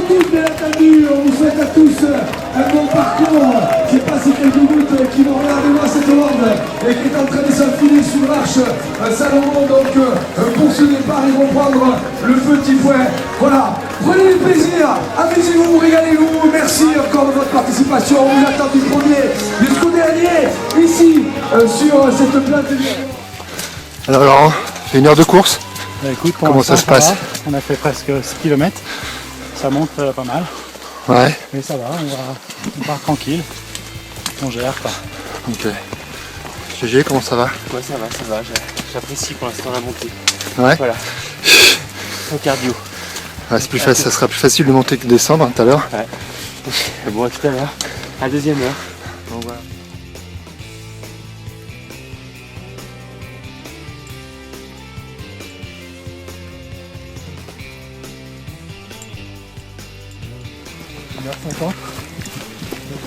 tous, bien entendu. On vous souhaite à tous un bon parcours. Je ne sais pas si quelques gouttes qui vont regarder moi cette bande et qui est en train de s'enfiler sous l'arche Salomon. Donc pour ce départ, ils vont prendre le petit point. Voilà, prenez du plaisir, amusez-vous, régalez-vous. Merci encore de votre participation. On vous attend du premier jusqu'au dernier ici sur cette plate. Alors Laurent, fait une heure de course. Bah, écoute, comment ça se passe? On a fait presque 6 km. Ça monte pas mal. Ouais. Mais ça va, on part tranquille. On gère quoi. Ok. GG, comment ça va? Ouais, ça va. J'apprécie pour l'instant la montée. Ouais. Voilà. Au cardio. Ouais, c'est plus facile, ça sera plus facile de monter que de descendre tout à l'heure. Ouais. Bon, à tout à l'heure. À la deuxième heure. Bon, voilà.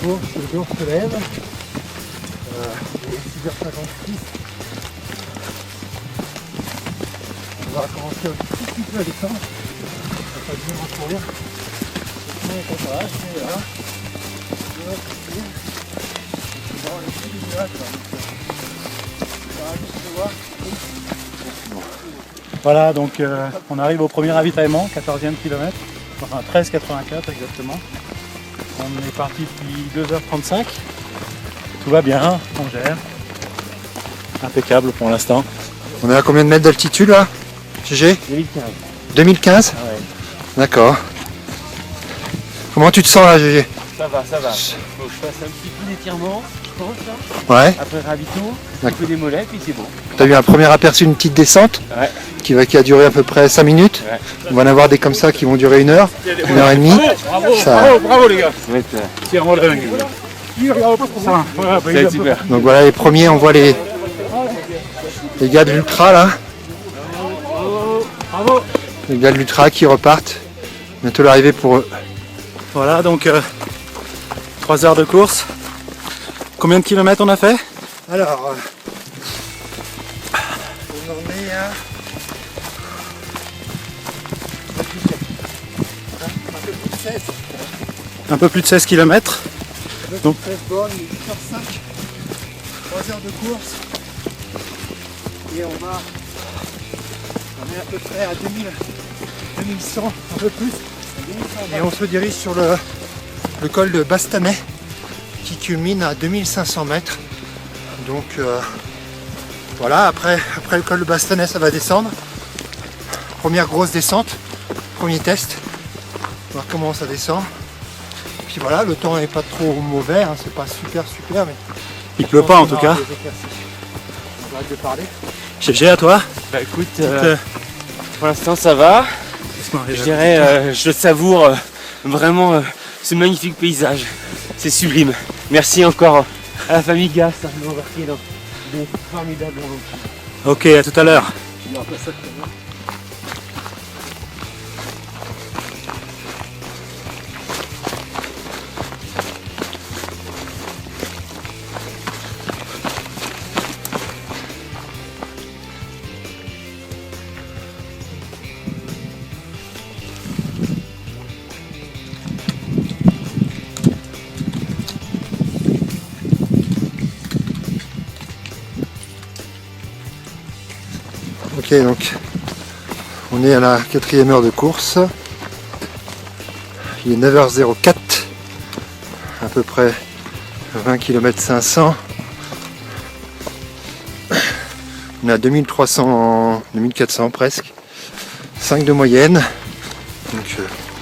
Le jour se lève. Il est 6h56. On va recommencer un petit peu à descendre. On va pas bien recourir. Le chemin est pas sauvage, mais là. On va courir. On va aller plus du nuage là. On va juste voir. Voilà, donc on arrive au premier ravitaillement, 14e kilomètre. Enfin 13,84 exactement. On est parti depuis 2h35. Tout va bien, on gère. Impeccable pour l'instant. On est à combien de mètres d'altitude là? GG? 2015. 2015? Ah ouais. D'accord. Comment tu te sens là, GG? Ça va. Faut que je fasse un petit peu d'étirement, je pense. Là. Ouais. Après ravito, un peu des mollets, puis c'est bon. T'as eu un premier aperçu d'une petite descente Ouais. qui a duré à peu près 5 minutes. Ouais. On va en avoir des comme ça qui vont durer 1 heure et demie. Bravo les gars. Ça va être, C'est vraiment dingue. Ça va être super. Donc voilà les premiers, on voit les gars de l'ultra là. Bravo. Les gars de l'ultra qui repartent. Bientôt l'arrivée pour eux. Voilà donc 3 heures de course. Combien de kilomètres on a fait? Alors, on en est à Un peu plus de 16 km. donc 16 bornes, 8h05, 3 heures de course. Et on est à peu près à 2100, un peu plus. Et on se dirige sur le col de Bastanais qui culmine à 2500 mètres. Donc voilà, après le col de Bastanais, ça va descendre. Première grosse descente, premier test. Voir comment ça descend. Puis voilà, le temps n'est pas trop mauvais, hein, c'est pas super, mais Il pleut pas en tout cas. On arrête de parler. GG à toi. Bah écoute, pour l'instant ça va. Je dirais, je savoure vraiment ce magnifique paysage. C'est sublime. Merci encore à la famille Gas de nous embarquer dans des formidables aventures. Ok, à tout à l'heure. Ok, donc on est à la 4e heure de course. Il est 9h04, à peu près 20 km 500. On est à 2300, 2400 presque. 5 de moyenne. Donc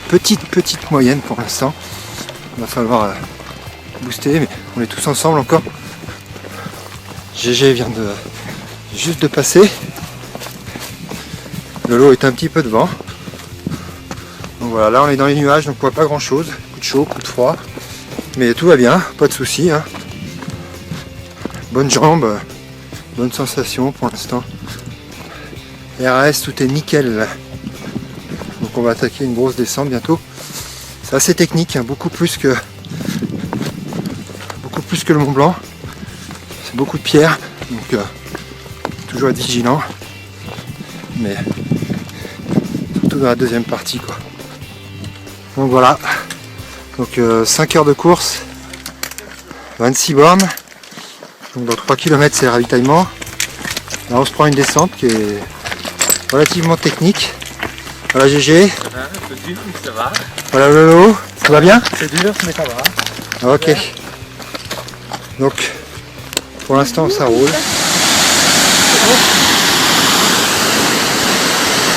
petite moyenne pour l'instant. Il va falloir booster, mais on est tous ensemble encore. GG vient juste de passer. Le lot est un petit peu devant. Donc voilà, là on est dans les nuages, donc on voit pas grand chose. Coup de chaud, coup de froid. Mais tout va bien, pas de soucis. Hein. Bonne jambe, bonne sensation pour l'instant. RAS, tout est nickel. Donc on va attaquer une grosse descente bientôt. C'est assez technique, hein, beaucoup plus que le Mont Blanc. C'est beaucoup de pierres, donc toujours être vigilant. Mais surtout dans la deuxième partie quoi. Donc voilà. Donc 5 heures de course, 26 bornes. Donc dans 3 km c'est le ravitaillement. Là on se prend une descente qui est relativement technique. Voilà GG. Un peu dur, mais ça va. Voilà Lolo. Ça va bien? C'est dur, mais ça va. Ok. Donc pour l'instant ça roule.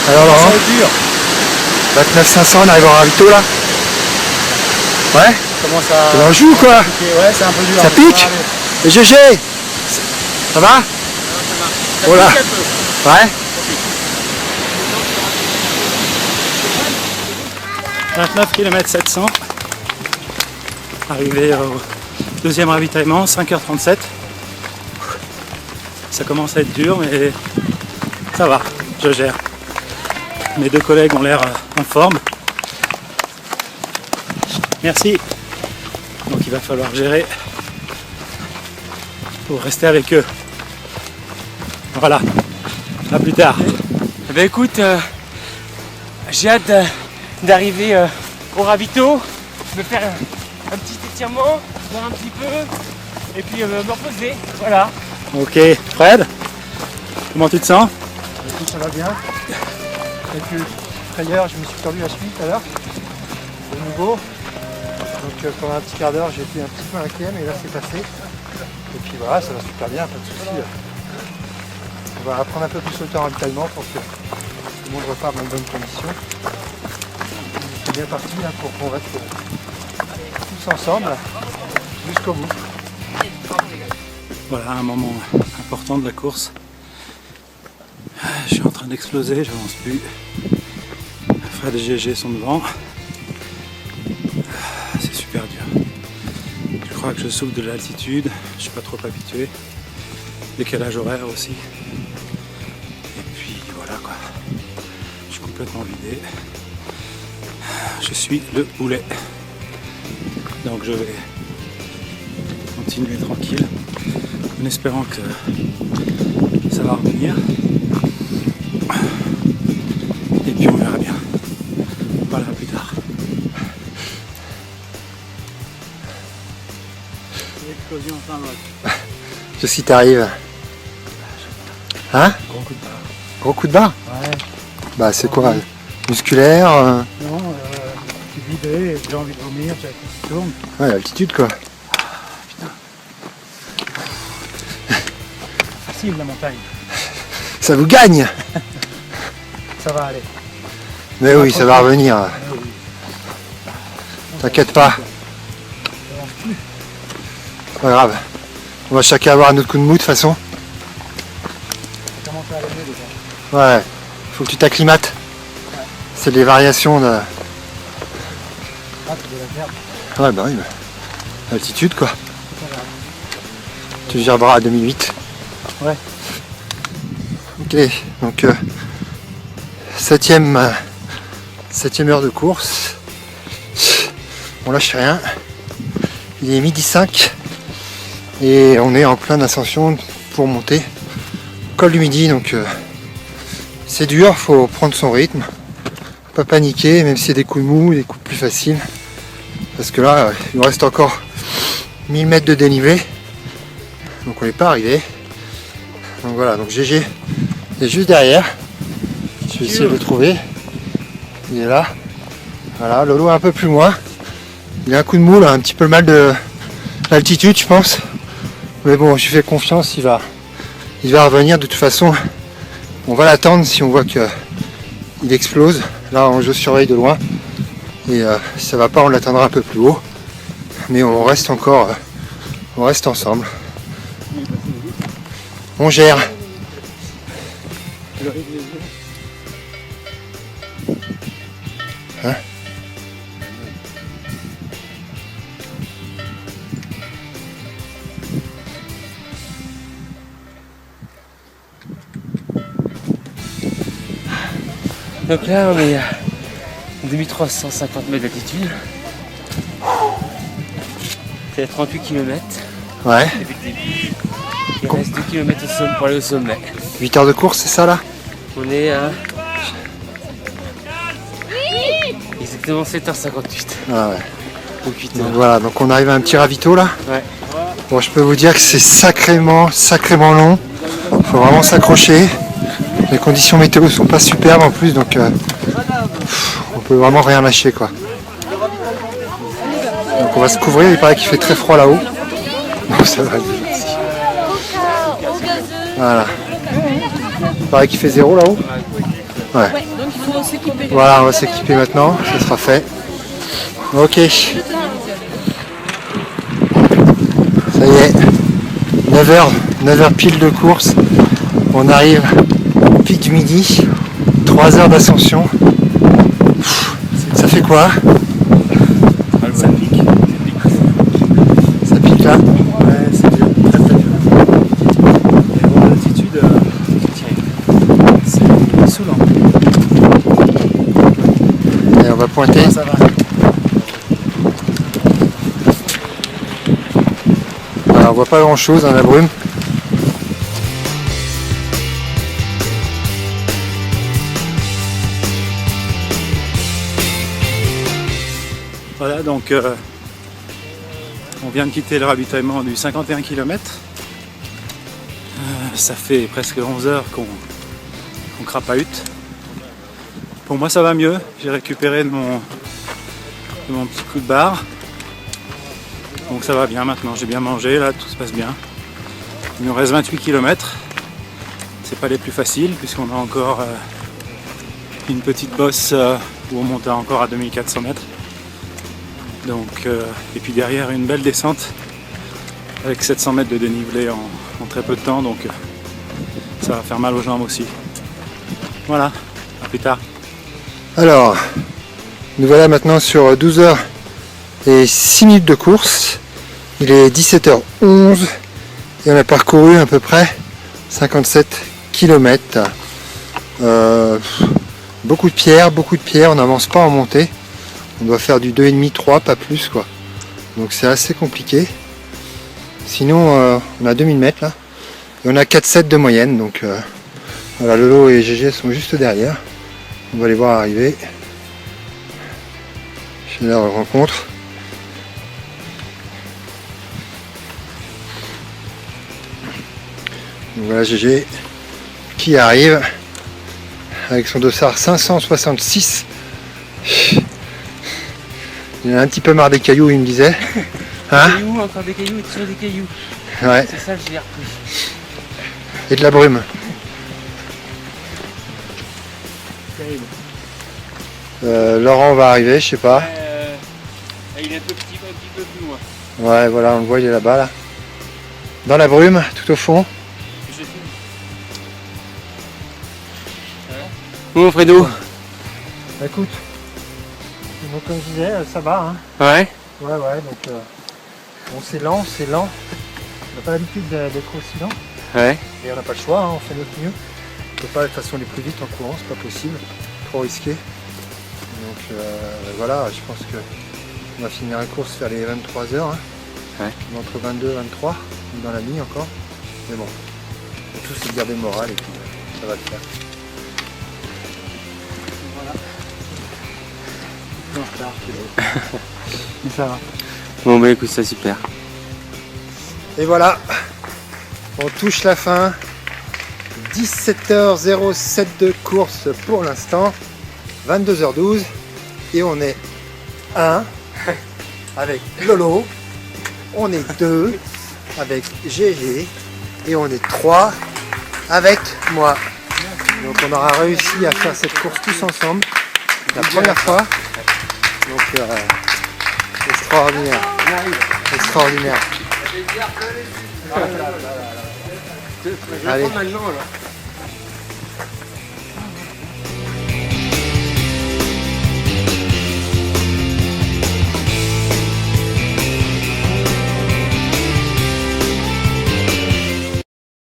Alors Laurent, C'est dur. 29 500, on arrive au ravito là. Ouais, Comment ça... on en joue quoi. Ouais, c'est un peu dur. Ça mais pique. va aller. Et GG. Ça va? Voilà. Ouais. 29 km 700. Arrivé au deuxième ravitaillement, 5h37. Ça commence à être dur, mais ça va, je gère. Mes deux collègues ont l'air en forme. Merci. Donc il va falloir gérer pour rester avec eux. Voilà. À plus tard. Eh ben écoute, j'ai hâte d'arriver au ravito, me faire un petit étirement, boire un petit peu, et puis me reposer. Voilà. Ok, Fred, comment tu te sens? Ça va bien. Quelques frayeurs, je me suis tordu la cheville tout à l'heure. De nouveau. Donc pendant un petit quart d'heure j'étais un petit peu inquiet, mais là c'est passé. Et puis voilà, ça va super bien, pas de soucis. On va prendre un peu plus le temps en ravitaillement pour que tout le monde reparte dans de bonnes conditions. C'est bien parti là, pour qu'on reste tous ensemble jusqu'au bout. Voilà un moment important de la course. Je suis en train d'exploser, j'avance plus. Fred et GG sont devant. C'est super dur. Je crois que je souffre de l'altitude, je suis pas trop habitué. Décalage horaire aussi. Et puis voilà quoi. Je suis complètement vidé. Je suis le boulet. Donc je vais continuer tranquille en espérant que ça va revenir. Et puis on verra bien. Voilà, à plus tard. L'explosion en plein vol. Je sais si t'arrives. Hein? Gros coup de barre. Gros coup de barre? Ouais. Bah c'est quoi? Musculaire? Non, je suis vidé, j'ai envie de vomir, j'ai la tête qui tourne. Ouais, l'altitude quoi. Facile la montagne. Ça vous gagne! Ça va aller. Mais oui, ça va revenir. T'inquiète pas. C'est pas grave. On va chacun avoir un autre coup de mou de toute façon. Ça commence à aller mieux déjà. Ouais. Faut que tu t'acclimates. C'est des variations de. Ah, c'est de la merde. Ouais bah oui. Bah. L'altitude quoi. Tu géreras à 2008. Ouais. Ok. Donc septième heure de course. On lâche rien. Il est 12h05 et on est en pleine ascension pour monter. Col du Midi, donc c'est dur, faut prendre son rythme, pas paniquer, même s'il y a des coups de mou, des coups plus faciles. Parce que là, il nous reste encore 1000 mètres de dénivelé. Donc on n'est pas arrivé. Donc voilà, donc GG est juste derrière. Je vais essayer de le trouver. Il est là. Voilà, Lolo un peu plus loin. Il a un coup de mou là, un petit peu le mal de l'altitude je pense. Mais bon, je lui fais confiance, il va revenir de toute façon. On va l'attendre si on voit que il explose. Là je surveille de loin. Et si ça va pas, on l'attendra un peu plus haut. Mais on reste encore. On reste ensemble. On gère. Hein? Donc là, on est à 2350 mètres d'altitude. C'est à 38 km. Ouais. Depuis le début. Il reste 2 km pour aller au sommet. 8 heures de course, c'est ça là? On est à exactement exactement 7h58. Ah ouais. Donc 8h. Donc voilà, donc on arrive à un petit ravito là. Ouais. Bon, je peux vous dire que c'est sacrément long. Faut vraiment s'accrocher. Les conditions météo sont pas superbes en plus, donc on peut vraiment rien lâcher quoi. Donc on va se couvrir, il paraît qu'il fait très froid là-haut. Donc ça va. Voilà. Il paraît qu'il fait 0 là-haut. Ouais. Donc il faut s'équiper. Voilà, on va s'équiper maintenant, ça sera fait. Ok. Ça y est. 9h pile de course. On arrive au pic du midi. 3 heures d'ascension. Ça fait quoi? Ça pique. Ça pique là? Ouais, c'est dur, très très dur. Et bon, l'altitude, c'est saoulant. Et on va pointer. Ah, ça va. Alors, on voit pas grand chose dans la brume. Voilà, donc on vient de quitter le ravitaillement du 51 km. Ça fait presque 11 heures qu'on crapahute. Pour moi ça va mieux, j'ai récupéré de mon petit coup de barre. Donc ça va bien maintenant, j'ai bien mangé, là tout se passe bien. Il nous reste 28 km. C'est pas les plus faciles puisqu'on a encore une petite bosse où on monte encore à 2400 mètres. Donc, et puis derrière une belle descente avec 700 mètres de dénivelé en très peu de temps, donc ça va faire mal aux jambes aussi. Voilà, à plus tard. Alors, nous voilà maintenant sur 12 heures et 6 minutes de course. Il est 17h11 et on a parcouru à peu près 57 km. Beaucoup de pierres, on n'avance pas en montée. On doit faire du 2,5-3, pas plus quoi. Donc c'est assez compliqué. Sinon on a 2000 mètres là. Et on a 4,7 de moyenne. Donc voilà, Lolo et GG sont juste derrière. On va les voir arriver. Chez leur rencontre. Donc voilà GG qui arrive avec son dossard 566. Il en a un petit peu marre des cailloux, il me disait. Hein? Cailloux, encore des cailloux et toujours des cailloux. Ouais. C'est ça que j'ai repris. Et de la brume. Laurent va arriver, je sais pas. Il est un petit peu plus loin. Ouais, voilà, on le voit, il est là-bas, là. Dans la brume, tout au fond. Je filme. Bon, Fredo. Écoute, donc comme je disais, ça va, hein. Ouais. Ouais, donc bon, c'est lent. On n'a pas l'habitude d'être aussi lent. Ouais. Et on n'a pas le choix, hein, on fait notre mieux. On ne peut pas de toute façon aller plus vite en courant, c'est pas possible. Trop risqué. Donc voilà, je pense que on va finir la course vers les 23 heures. Hein. Ouais. Entre 22 et 23, dans la nuit encore. Mais bon, le tout c'est de garder le moral et puis ça va le faire. Mais ça va. Bon, bah écoute, ça super. Et voilà, on touche la fin. 17h07 de course pour l'instant. 22h12. Et on est 1 avec Lolo. On est 2 avec GG. Et on est 3 avec moi. Donc on aura réussi à faire cette course tous ensemble. La première fois. Donc extraordinaire. Extraordinaire. Allez.